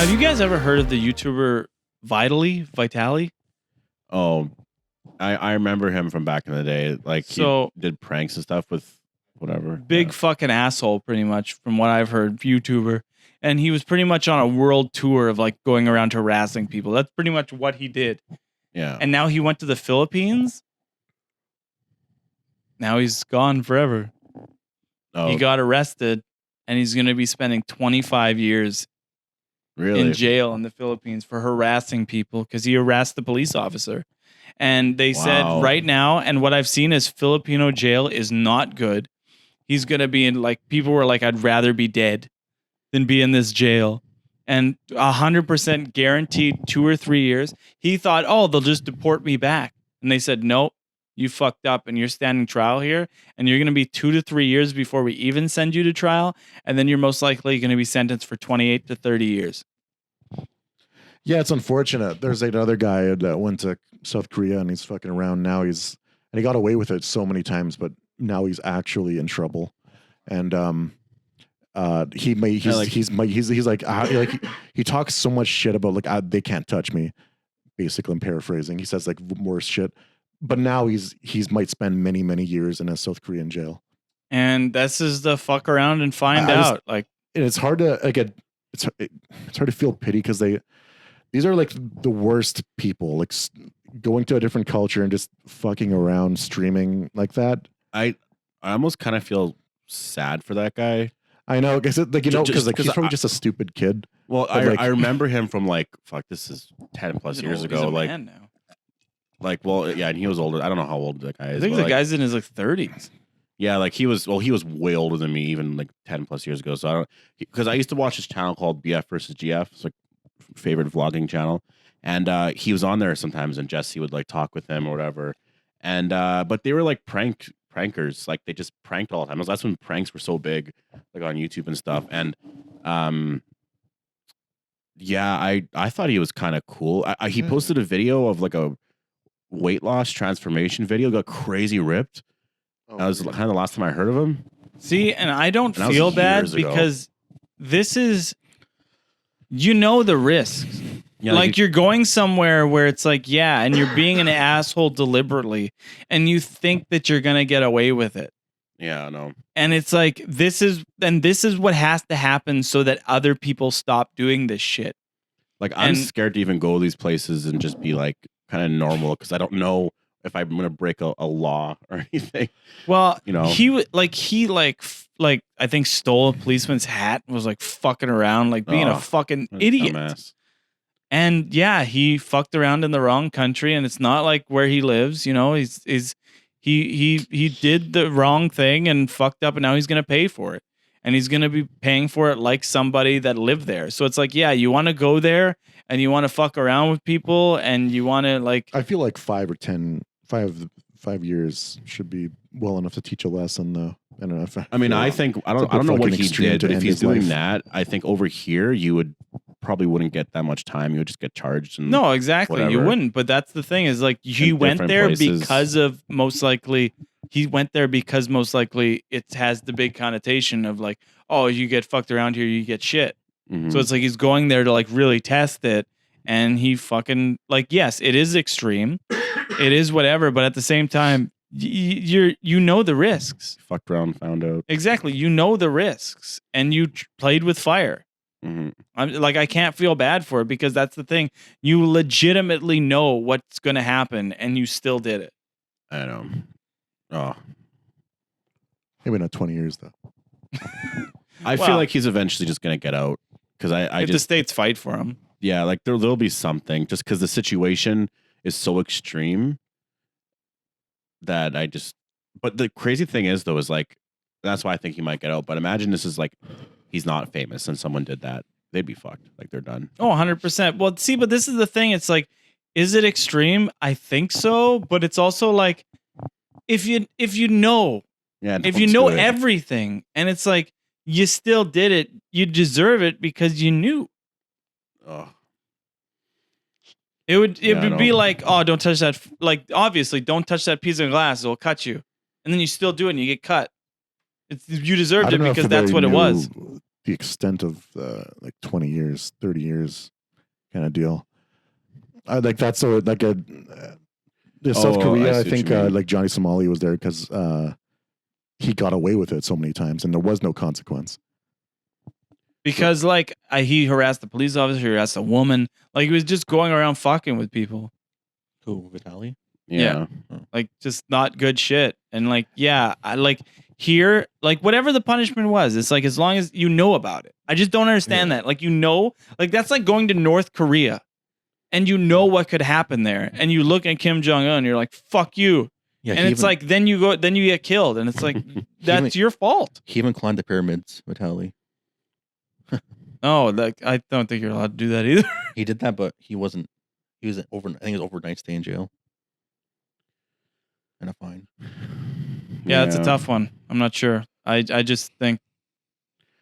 Now, have you guys ever heard of the YouTuber Vitali? Oh, I remember him from back in the day. Like So he did pranks and stuff with whatever. big fucking asshole, pretty much, from what I've heard, YouTuber. And he was pretty much on a world tour of like going around harassing people. That's pretty much what he did. Yeah. And now he went to the Philippines. Now he's gone forever. Oh, He got arrested and he's going to be spending 25 years really? in jail in the Philippines for harassing people because he harassed the police officer. And they said Wow. right now, and what I've seen is Filipino jail is not good. He's going to be in, like, people were like, I'd rather be dead than be in this jail. And 100% guaranteed 2 or 3 years. He thought, oh, they'll just deport me back. And they said, nope, you fucked up and you're standing trial here. And you're going to be 2 to 3 years before we even send you to trial. And then you're most likely going to be sentenced for 28 to 30 years. Yeah, it's unfortunate. There's another guy that went to South Korea and he's fucking around now. And he got away with it so many times, but now he's actually in trouble. And he talks so much shit about like they can't touch me. Basically, I'm paraphrasing. He says like worse shit. But now he's might spend many years in a South Korean jail. And this is the fuck around and find out. Like, and it's hard to it's hard to feel pity because these are like the worst people, like going to a different culture and just fucking around, streaming like that. I almost kind of feel sad for that guy. I know, because like because he's probably just a stupid kid. Well, I remember him from like this is 10 plus years ago. He's a like, man now. like, well, yeah, and he was older. I don't know how old that guy is. I think but the like, guy's in his like 30s. yeah, like he was way older than me, even like 10 plus years ago. So I don't, because I used to watch this channel called BF versus GF. It's like favorite vlogging channel, and he was on there sometimes, and Jesse would like talk with him or whatever. And but they were like prankers, like they just pranked all the time. That's when pranks were so big, like on YouTube and stuff. And yeah, I thought he was kind of cool. He posted a video of like a weight loss transformation video, got crazy ripped. That was kind of the last time I heard of him. See, and I don't feel bad because this is, the risks. Yeah, like you're going somewhere where it's like, yeah, and you're being an asshole deliberately, and you think that you're gonna get away with it. Yeah, I know. And it's like this is what has to happen so that other people stop doing this shit. Like I'm scared to even go to these places and just be like kind of normal because I don't know if I'm gonna break a law or anything. Well, he I think stole a policeman's hat and was like fucking around, like being a fucking idiot. Dumbass. And yeah, he fucked around in the wrong country, and it's not like where he lives. He did the wrong thing and fucked up, and now he's gonna pay for it, and he's gonna be paying for it like somebody that lived there. So it's like, yeah, you want to go there and you want to fuck around with people, and you want to like. I feel like 5 years should be well enough to teach a lesson, though. I don't know. I don't know what he did, but if he's doing that, I think over here you probably wouldn't get that much time. You would just get charged. And no, exactly. whatever. You wouldn't. But that's the thing is like he went there because most likely it has the big connotation of like, oh, you get fucked around here, you get shit. Mm-hmm. So it's like he's going there to like really test it, and he fucking like, yes, it is extreme, it is whatever, but at the same time, you know the risks. Fucked around, found out. Exactly, you know the risks, and you played with fire. Mm-hmm. I can't feel bad for it because that's the thing. You legitimately know what's going to happen, and you still did it. I know. Oh, maybe not 20 years though. I feel like he's eventually just going to get out because I the states fight for him. Yeah, like there'll be something just because the situation is so extreme that But the crazy thing is though, is like that's why I think he might get out. But imagine this is like he's not famous and someone did that. They'd be fucked. Like they're done. Oh, 100%. Well, see, but this is the thing. It's like, is it extreme? I think so. But it's also like, if you know everything and it's like, you still did it, you deserve it because you knew. Oh. It would be like, oh, don't touch that. Like, obviously, don't touch that piece of glass. It'll cut you. And then you still do it and you get cut. You deserved it because that's what it was. the extent of like 20 years, 30 years kind of deal. Like that's so like a South Oh, I Korea. I see what think you mean. like Johnny Somali was there because he got away with it so many times and there was no consequence. Because like he harassed the police officer, he harassed a woman. Like he was just going around fucking with people. Who, Vitaly? Yeah. Like just not good shit. And like, yeah, I like here, like whatever the punishment was, it's like as long as you know about it. I just don't understand that. Like like that's like going to North Korea and you know what could happen there. And you look at Kim Jong Un, you're like, fuck you. Yeah, and it's like then you get killed. And it's like that's your fault. He even climbed the pyramids, Vitaly. Oh, like I don't think you're allowed to do that either. He did that, but he wasn't. He was over. I think it was overnight stay in jail and a fine. Yeah, it's a tough one. I'm not sure. I just think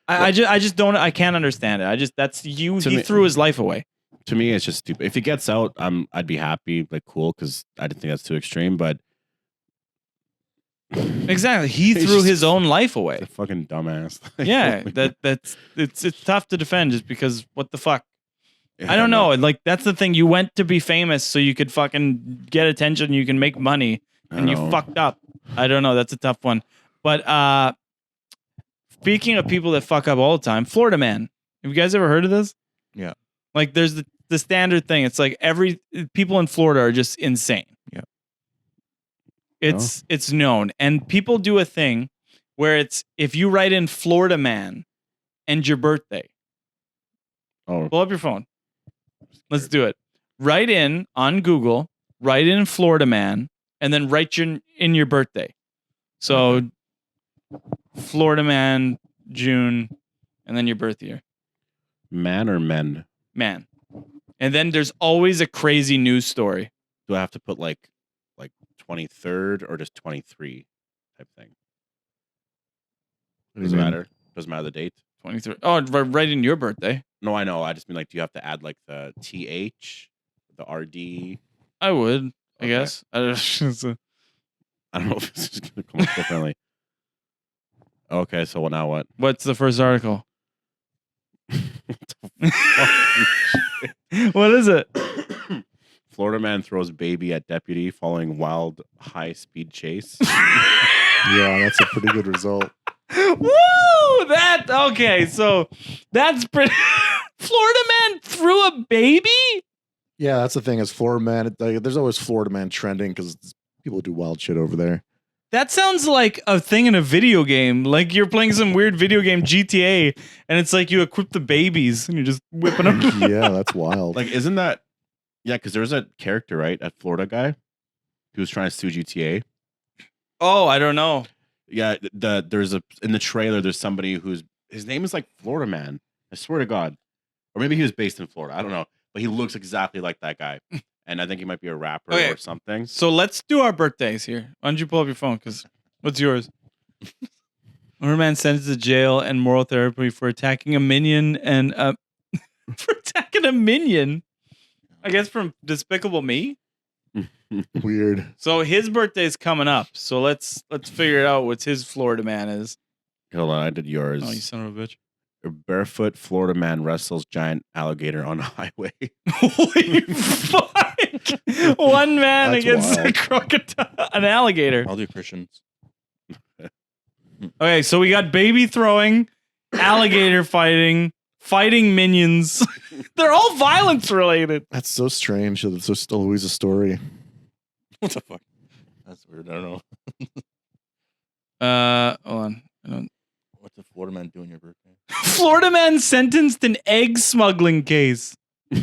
I just don't. I can't understand it. That's you. He threw his life away. To me, it's just stupid. If he gets out, I'd be happy, like cool, because I didn't think that's too extreme. But exactly, he threw his own life away. A fucking dumbass. Yeah, it's tough to defend just because what the fuck. I don't know. Like that's the thing. You went to be famous so you could fucking get attention. You can make money, and you fucked up. I don't know. That's a tough one. But speaking of people that fuck up all the time, Florida Man. Have you guys ever heard of this? Yeah. Like there's the standard thing. It's like people in Florida are just insane. Yeah. It's known, and people do a thing where it's if you write in Florida Man and your birthday. Oh. Pull up your phone. Let's do it. Write in on Google. Write in Florida Man, and then write in your birthday. So, Florida Man, June, and then your birth year. Man or men? Man. And then there's always a crazy news story. Do I have to put like 23rd or just 23 type thing? Doesn't matter. Doesn't matter the date. 23. Oh, right in your birthday. No, I know. I just mean like, do you have to add like the TH, the RD? I would, I guess. I don't know if this is going to come up differently. Okay, so now what? What's the first article? What is it? Florida man throws baby at deputy following wild high-speed chase. Yeah, that's a pretty good result. Woo! Okay, so that's pretty. Florida man threw a baby? Yeah, that's the thing. Is Florida Man? There's always Florida Man trending because people do wild shit over there. That sounds like a thing in a video game. Like you're playing some weird video game, GTA, and it's like you equip the babies and you're just whipping them. Yeah, that's wild. Like, isn't that? Yeah, because there's a character, right? A Florida guy who was trying to sue GTA. Oh, I don't know. Yeah, there's in the trailer. There's somebody his name is like Florida Man. I swear to God, or maybe he was based in Florida. I don't know, but he looks exactly like that guy, and I think he might be a rapper or something. So let's do our birthdays here. Why don't you pull up your phone? Because what's yours? Florida man sentenced to jail and moral therapy for attacking a minion and for attacking a minion. I guess from Despicable Me. Weird. So his birthday's coming up. So let's figure it out what his Florida man is. Hold on, I did yours. Oh, you son of a bitch. A barefoot Florida man wrestles giant alligator on a highway. Holy fuck! One man That's against a wild. crocodile, an alligator. I'll do Christians. Okay, so we got baby throwing, alligator fighting minions. They're all violence related. That's so strange. That there's still always a story. What the fuck? That's weird. I don't know. Hold on. I don't. What's a Florida man doing your birthday? Florida man sentenced in egg smuggling case. Okay.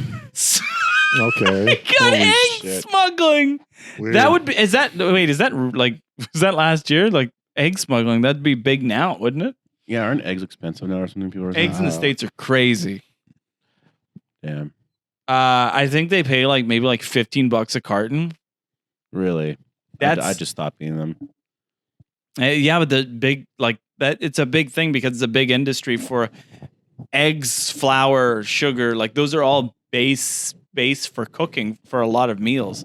He got Holy egg shit. smuggling. Weird. That would be. Is that last year? Like egg smuggling? That'd be big now, wouldn't it? Yeah, aren't eggs expensive now or something? People are saying? Eggs in the States are crazy. Damn. I think they pay like maybe like $15 a carton. Really? I just stopped eating them. Yeah, but the big like that it's a big thing because it's a big industry for eggs, flour, sugar. Like those are all base for cooking for a lot of meals.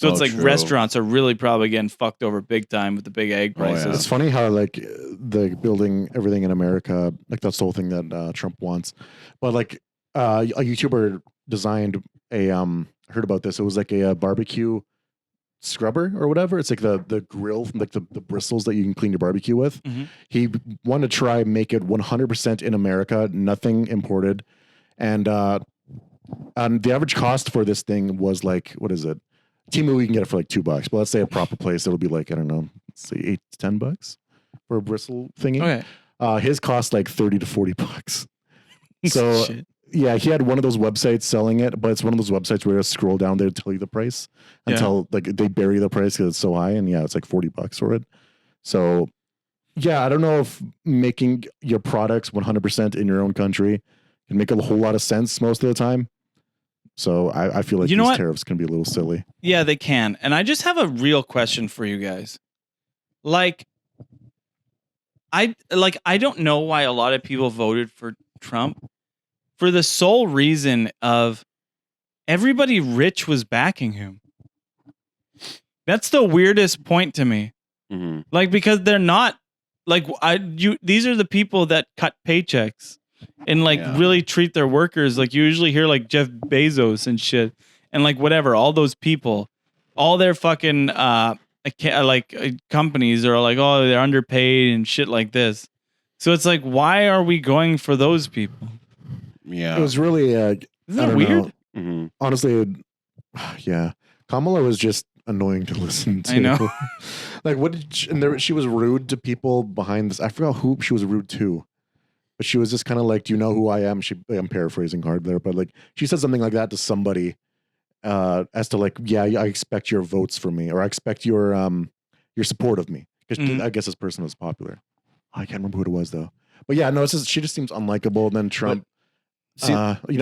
So it's like true. restaurants are really probably getting fucked over big time with the big egg Oh, yeah. prices. It's funny how like the building everything in America, like that's the whole thing that Trump wants. But like a YouTuber designed a I heard about this. It was like a barbecue scrubber or whatever. It's like the grill, like the bristles that you can clean your barbecue with. Mhm. He wanted to try make it 100% in America, nothing imported, and the average cost for this thing was like, what is it? Temu, we can get it for like $2, but let's say a proper place, it'll be like, I don't know, let's say $8 to $10 for a bristle thingy. Okay. His cost like $30 to $40. So Shit. yeah, he had one of those websites selling it, but it's one of those websites where you scroll down there to tell you the price until like they bury the price because it's so high, and yeah, it's like $40 for it. So yeah, I don't know if making your products 100% in your own country can make a whole lot of sense most of the time. So I feel like You know these what? tariffs can be a little silly. Yeah, they can. And I just have a real question for you guys. Like, I don't know why a lot of people voted for Trump for the sole reason of everybody rich was backing him. That's the weirdest point to me. Mm-hmm. Like, because they're not like these are the people that cut paychecks and like Yeah. really treat their workers. Like, you usually hear like Jeff Bezos and shit and like whatever, all those people, all their fucking companies are like, oh, they're underpaid and shit like this. So it's like, why are we going for those people? Yeah. It was really Isn't I that don't weird? know. Mm-hmm. Honestly, yeah, Kamala was just annoying to listen to. I know. Like, what did she was rude to people behind this. I forgot who she was rude to, but she was just kind of like, "Do you know who I am?" I'm paraphrasing hard there, but like she said something like that to somebody, as to like, "Yeah, I expect your votes for me, or I expect your support of me," because Mhm. I guess this person was popular. I can't remember who it was though. But yeah, no, she just seems unlikable. And then Trump, see-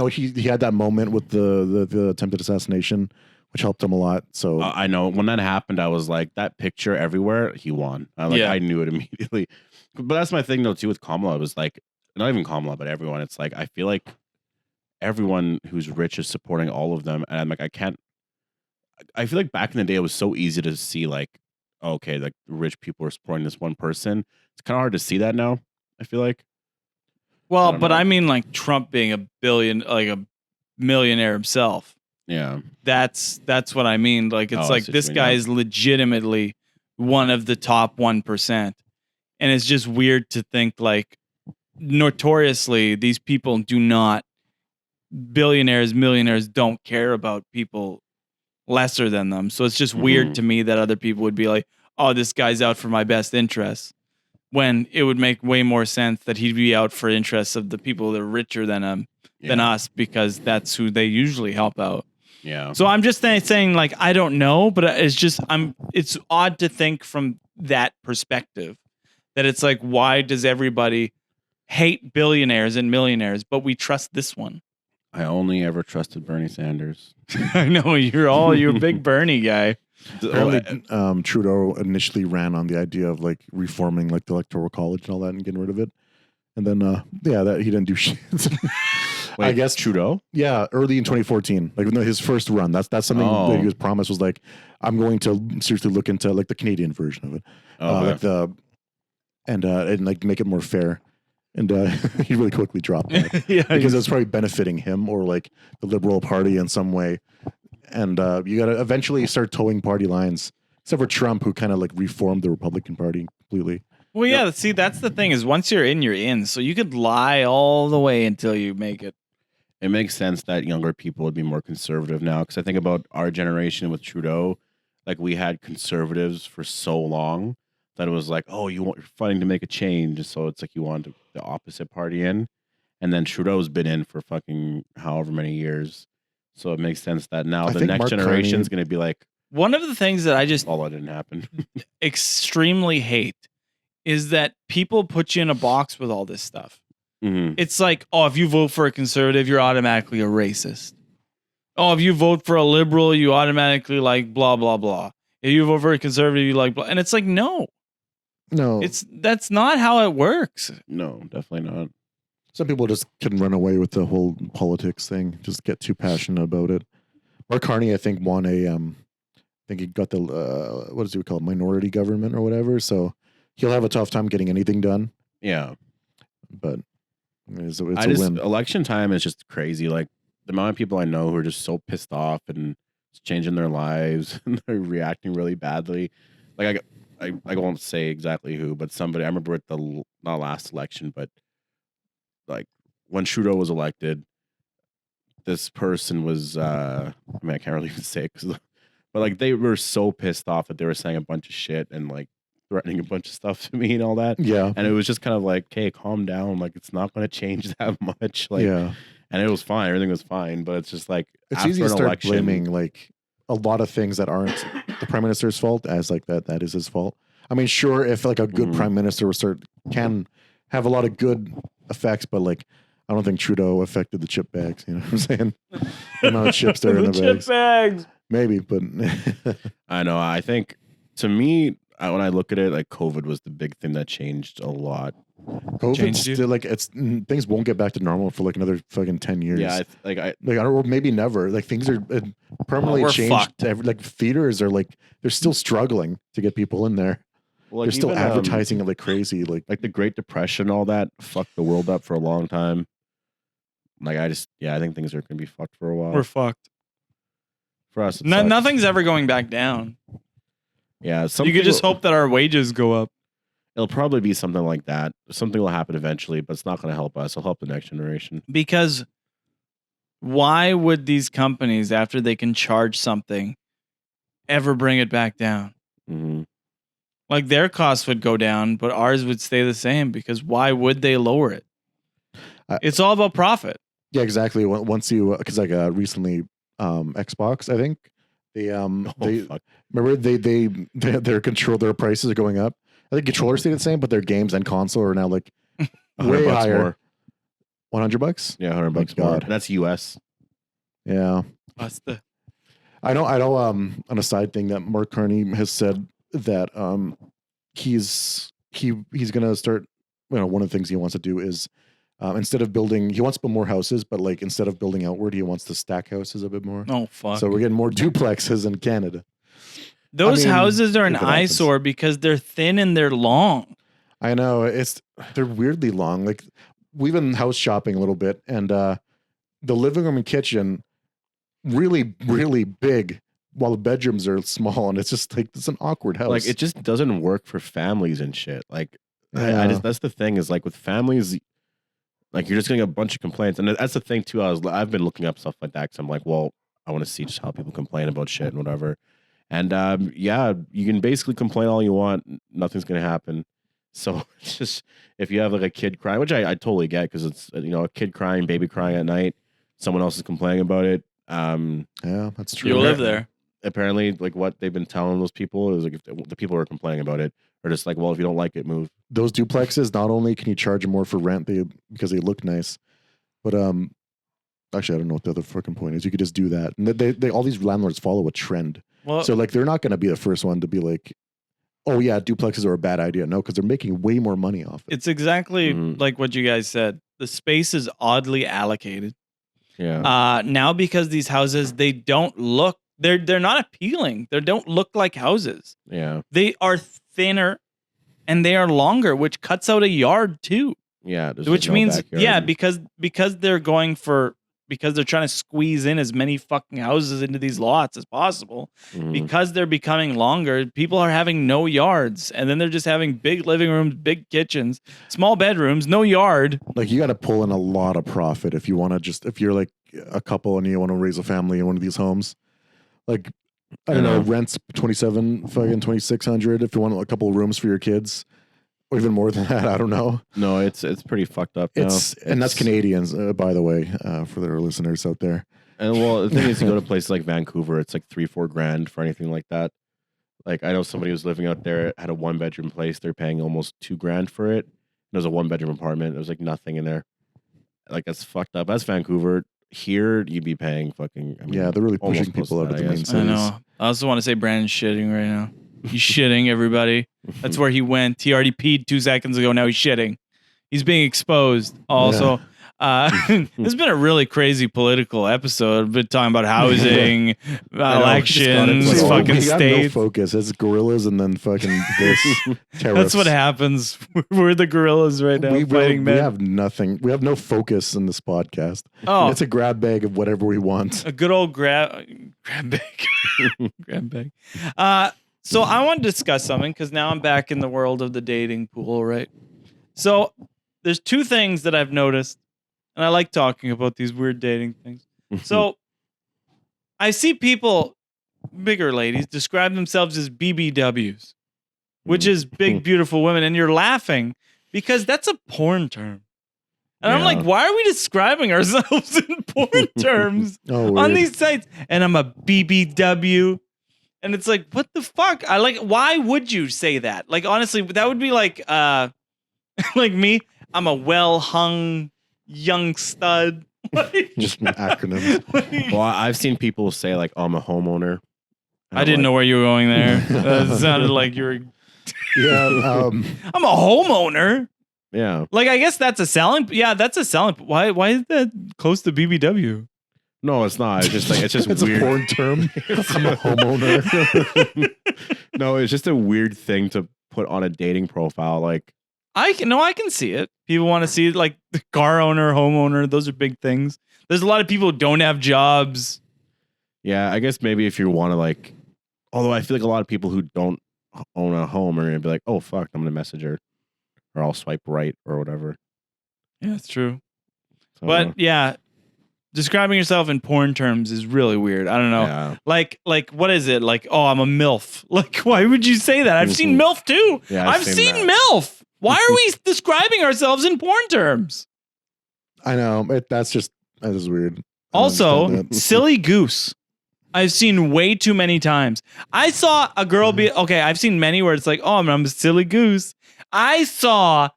he had that moment with the attempted assassination, which helped him a lot. So I know when that happened, I was like, that picture everywhere, he won. Yeah. I knew it immediately. But that's my thing though too with Kamala. It was like, not even Kamala, but everyone. It's like I feel like everyone who's rich is supporting all of them, and I'm like, I feel like back in the day, it was so easy to see like, okay, like rich people are supporting this one person. It's kind of hard to see that now. I feel like. Well, don't but know. I mean, like Trump being a millionaire himself. Yeah. That's what I mean. Like, it's Oh, I like see what this you mean guy now. is legitimately one of the top 1%. And it's just weird to think like notoriously these people do not, billionaires, millionaires don't care about people lesser than them. So it's just weird Mhm. to me that other people would be like, oh, this guy's out for my best interests. When it would make way more sense that he'd be out for interests of the people that are richer than him than Yeah. us, because that's who they usually help out. Yeah. So I'm just saying, like, I don't know, but it's odd to think from that perspective that it's like, why does everybody hate billionaires and millionaires, but we trust this one? I only ever trusted Bernie Sanders. I know you're a big Bernie guy. apparently, Trudeau initially ran on the idea of like reforming like the electoral college and all that and getting rid of it, and then that he didn't do shit. Wait, I guess Trudeau. Yeah, early in 2014, like his first run. That's something that he was promised, was like, I'm going to seriously look into like the Canadian version of it, Okay. and like make it more fair. And he really quickly dropped that Yeah, because it was probably benefiting him or like the Liberal Party in some way. And you got to eventually start towing party lines, except for Trump, who kind of like reformed the Republican Party completely. well, yeah. See, that's the thing is once you're in. So you could lie all the way until you make it. It makes sense that younger people would be more conservative now, because I think about our generation with Trudeau. Like, we had conservatives for so long that it was like, oh, you're fighting to make a change, so it's like you want the opposite party in, and then Trudeau's been in for fucking however many years, so it makes sense that now I the think next Mark generation is Carney- going to be like, One of the things that I just all that didn't happen. extremely hate is that people put you in a box with all this stuff. Mhm. It's like, oh, if you vote for a conservative, you're automatically a racist. Oh, if you vote for a liberal, you automatically like blah blah blah. If you vote for a conservative, you like blah. And it's like, no, No, that's not how it works. No, definitely not. some people just can run away with the whole politics thing, just get too passionate about it. Mark Carney, I think, won a think he got the what does he call it, minority government or whatever. So he'll have a tough time getting anything done. Yeah. But it's a Just win. election time is just crazy. Like the amount of people I know who are just so pissed off and it's changing their lives and they're reacting really badly. Like I won't say exactly who, but somebody I remember at the not last election, but like when Trudeau was elected, this person was I mean I can't really even say it but like they were so pissed off that they were saying a bunch of shit and like threatening a bunch of stuff to me and all that. Yeah. And it was just kind of like, okay, calm down. Like it's not going to change that much. Like, yeah. And it was fine. Everything was fine. But it's just like It's after easy to an start election, blaming like a lot of things that aren't the prime minister's fault as like that is his fault. I mean, sure, if like a good prime minister can have a lot of good effects, but like I don't think Trudeau affected the chip bags. You know what I'm saying? The amount of chips there in the chip bags. Maybe, but I know. I think to me, when I look at it, like COVID was the big thing that changed a lot. COVID's Changed you? still like things won't get back to normal for like another fucking 10 years. Yeah, like I don't, or maybe never. Like things are permanently we're changed. fucked. Like theaters are like they're still struggling to get people in there. well, They're still advertising it like crazy. Like the Great Depression, all that fucked the world up for a long time. Like I think things are gonna be fucked for a while. We're fucked. For us, it sucks. Nothing's ever going back down. Yeah, You could just hope that our wages go up. It'll probably be something like that. Something will happen eventually, but it's not going to help us. It'll help the next generation. Because why would these companies, after they can charge something, ever bring it back down? Mm-hmm. Like their costs would go down, but ours would stay the same because why would they lower it? It's all about profit. Yeah, exactly. Once you because like recently Xbox, I think they remember their prices are going up. I think controllers stayed the same, but their games and console are now like way higher. More. $100? Yeah, $100 more. God. That's US. Yeah. I know on a side thing that Mark Carney has said that he's gonna start, one of the things he wants to do is instead of building, he wants to build more houses, but like instead of building outward, he wants to stack houses a bit more. Oh fuck. So we're getting more duplexes in Canada. Those houses are an eyesore because they're thin and they're long. I know, they're weirdly long. Like we've been house shopping a little bit, and the living room and kitchen really, really big, while the bedrooms are small, and it's just like it's an awkward house. Like it just doesn't work for families and shit. Like Yeah. that's the thing is like with families, like you're just getting a bunch of complaints, and that's the thing too. I've been looking up stuff like that because I'm like, well, I want to see just how people complain about shit and whatever. And yeah, you can basically complain all you want. Nothing's going to happen. So it's just if you have like a kid crying, which I totally get because it's a kid crying, baby crying at night, someone else is complaining about it. Yeah, that's true. You live there. Apparently, like what they've been telling those people is like if the people who are complaining about it are just like, well, if you don't like it, move. Those duplexes, not only can you charge them more for rent because they look nice, but actually I don't know what the other fucking point is. You could just do that, and they all these landlords follow a trend. Well, So like they're not going to be the first one to be like, oh yeah, duplexes are a bad idea. No, because they're making way more money off it. it's exactly Mhm. like what you guys said. The space is oddly allocated. Yeah. Now because these houses, they don't look, they're not appealing. They don't look like houses. Yeah. They are thinner and they are longer, which cuts out a yard too. Yeah. there's Which no means, backyard. yeah, because they're going for, because they're trying to squeeze in as many fucking houses into these lots as possible. Mhm. Because they're becoming longer, people are having no yards, and then they're just having big living rooms, big kitchens, small bedrooms, no yard. Like you got to pull in a lot of profit if you want to if you're like a couple and you want to raise a family in one of these homes. Like I don't know, rent's 2,600 if you want a couple of rooms for your kids, or even more than that. I don't know. No, it's pretty fucked up. Now. And that's Canadians, by the way, for their listeners out there. And well, the thing is, you go to places like Vancouver, it's like $3-4 grand for anything like that. Like I know somebody who's living out there had a 1-bedroom place. They're paying almost $2 grand for it. It was a 1-bedroom apartment. There was like nothing in there. Like that's fucked up. That's Vancouver. Here, you'd be paying fucking. I mean, Yeah, they're really pushing almost close people to out of that, the I main guess. cities. I know. I also want to say Brandon's shitting right now. He's shitting, everybody. That's where he went. He already peed 2 seconds ago. Now he's shitting. He's being exposed. Also, This has been a really crazy political episode. We've been talking about housing, elections, See, fucking we got no states. focus. It's gorillas and then fucking this tariffs. That's what happens. We're the gorillas right now, fighting we men. have nothing. We have no focus in this podcast. Oh. It's a grab bag of whatever we want. A good old grab bag. Grab bag. So I want to discuss something because now I'm back in the world of the dating pool, right? So there's two things that I've noticed, and I like talking about these weird dating things. So I see people, bigger ladies, describe themselves as BBWs, which is big, beautiful women, and you're laughing because that's a porn term. And I'm Yeah. like, why are we describing ourselves in porn terms Oh, on weird. these sites? And I'm a BBW. And it's like, what the fuck? Why would you say that? Like, honestly, that would be like, like me. I'm a well-hung young stud. Like- Just acronyms. Well, I've seen people say like, "Oh, I'm a homeowner." I didn't know where you were going there. That sounded like you were. Yeah. I'm a homeowner. Yeah. Like, I guess that's a selling. Yeah, that's a selling. Why is that close to BBW? No, it's not. It's just like it's just It's weird. a porn term. I'm a homeowner. No, it's just a weird thing to put on a dating profile. Like, I can see it. People want to see it, like the car owner, homeowner. Those are big things. There's a lot of people who don't have jobs. yeah, I guess maybe if you want to like, although I feel like a lot of people who don't own a home are gonna be like, "Oh fuck, I'm gonna message her," or I'll swipe right or whatever. Yeah, it's true. So, But yeah, describing yourself in porn terms is really weird. I don't know. yeah, Like what is it? Like, oh, I'm a MILF. Like, why would you say that? I've seen MILF too. Yeah, I've seen MILF. Why are we describing ourselves in porn terms? I know. That is weird. I don't Also, understand that. silly goose. I've seen way too many times. I saw a girl be okay. I've seen many where it's like, oh, I'm a silly goose. I saw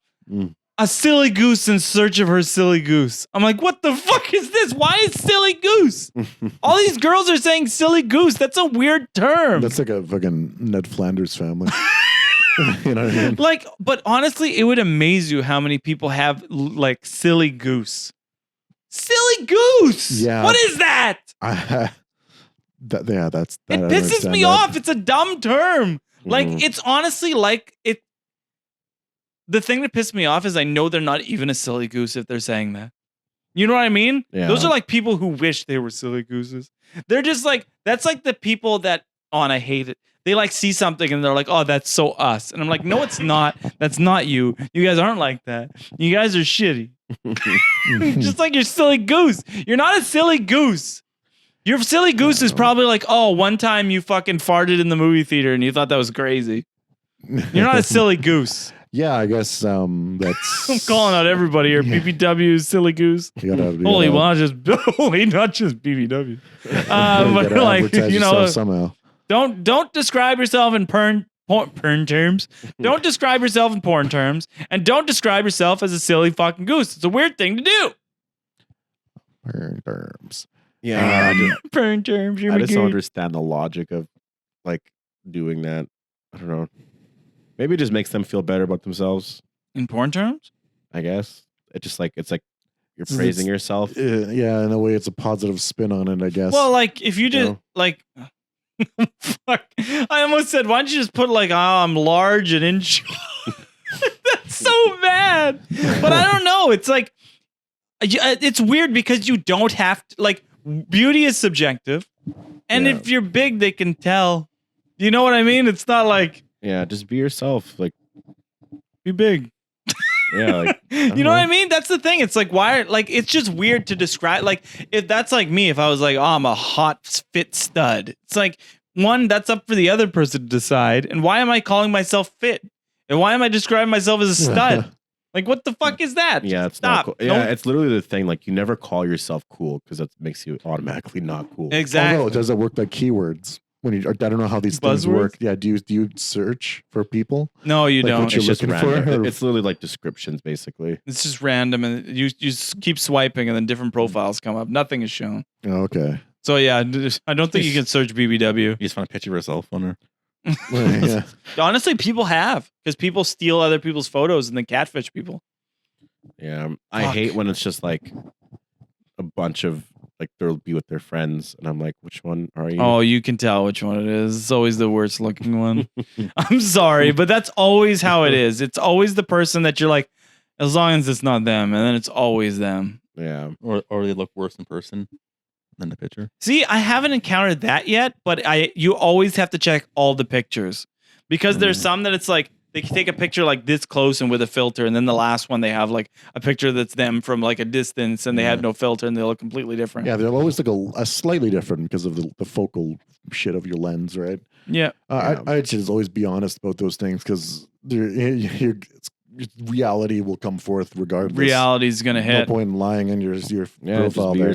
a silly goose in search of her silly goose. I'm like, what the fuck is this? Why is silly goose? All these girls are saying silly goose. That's a weird term. That's like a fucking Ned Flanders family. You know what I mean? Like, but honestly, it would amaze you how many people have like silly goose. Silly goose. Yeah. What is that? That's It I don't pisses understand me that. off. It's a dumb term. Like, Mhm. it's honestly like it. The thing that pissed me off is I know they're not even a silly goose if they're saying that. You know what I mean? Yeah. Those are like people who wish they were silly gooses. They're just like, that's like the people that, oh, and I hate it. They like see something and they're like, oh, that's so us. And I'm like, no, it's not. That's not you. You guys aren't like that. You guys are shitty. Just like your silly goose. You're not a silly goose. Your silly goose is probably like, oh, one time you fucking farted in the movie theater and you thought that was crazy. You're not a silly goose. Yeah, I guess that's. I'm calling out everybody here. Yeah. BBW, silly goose. You gotta, Holy, well, not just BBW. you But gotta like, advertise you know, yourself somehow. don't describe yourself in porn terms. Don't describe yourself in porn terms, and don't describe yourself as a silly fucking goose. It's a weird thing to do. Porn terms. yeah. Porn terms. You're I my just don't goose. understand the logic of like doing that. I don't know. Maybe it just makes them feel better about themselves. In porn terms? I guess it's like you're It's- praising yourself. Yeah, in a way, it's a positive spin on it, I guess. Well, like if you did No. like fuck. I almost said, why don't you just put like, oh, I'm large and in That's so bad. But I don't know. It's like it's weird because you don't have to, like, beauty is subjective. And Yeah. if you're big, they can tell. You know what I mean? It's not like Yeah, just be yourself. Like, be big. yeah, like You know what I mean? That's the thing. It's like, why? Like, it's just weird to describe. Like, if that's like me, if I was like, oh, I'm a hot, fit stud. It's like, one, that's up for the other person to decide. And why am I calling myself fit? And why am I describing myself as a stud? Like, what the fuck is that? yeah, it's Stop. not cool. Yeah, Don't- it's literally the thing. Like, you never call yourself cool because that makes you automatically not cool. Exactly. Oh, no, does it work like keywords? When you, I don't know how these things Buzzwords? work. Yeah, do you search for people? No, you Like don't. what you're It's just looking for, random. or- It's literally like descriptions, basically. It's just random, and you just keep swiping, and then different profiles come up. Nothing is shown. Oh, okay. So yeah, I don't think you can search BBW. You just want a picture of yourself on her. Yeah. Honestly, people have, because people steal other people's photos and then catfish people. Yeah, I Fuck. hate when it's just like a bunch of like they'll be with their friends, and I'm like, which one are you? Oh, you can tell which one it is. It's always the worst looking one. I'm sorry, but that's always how it is. It's always the person that you're like, as long as it's not them, and then it's always them. Yeah, Or they look worse in person than the picture. See, I haven't encountered that yet, but you always have to check all the pictures because there's some that it's like they can take a picture like this close and with a filter, and then the last one they have like a picture that's them from like a distance and they have no filter and they look completely different. Yeah, they'll always look a slightly different because of the focal shit of your lens, right? Yeah. I'd just always be honest about those things because reality will come forth regardless. Reality's gonna No hit. point in lying in your yeah. Just profile be there.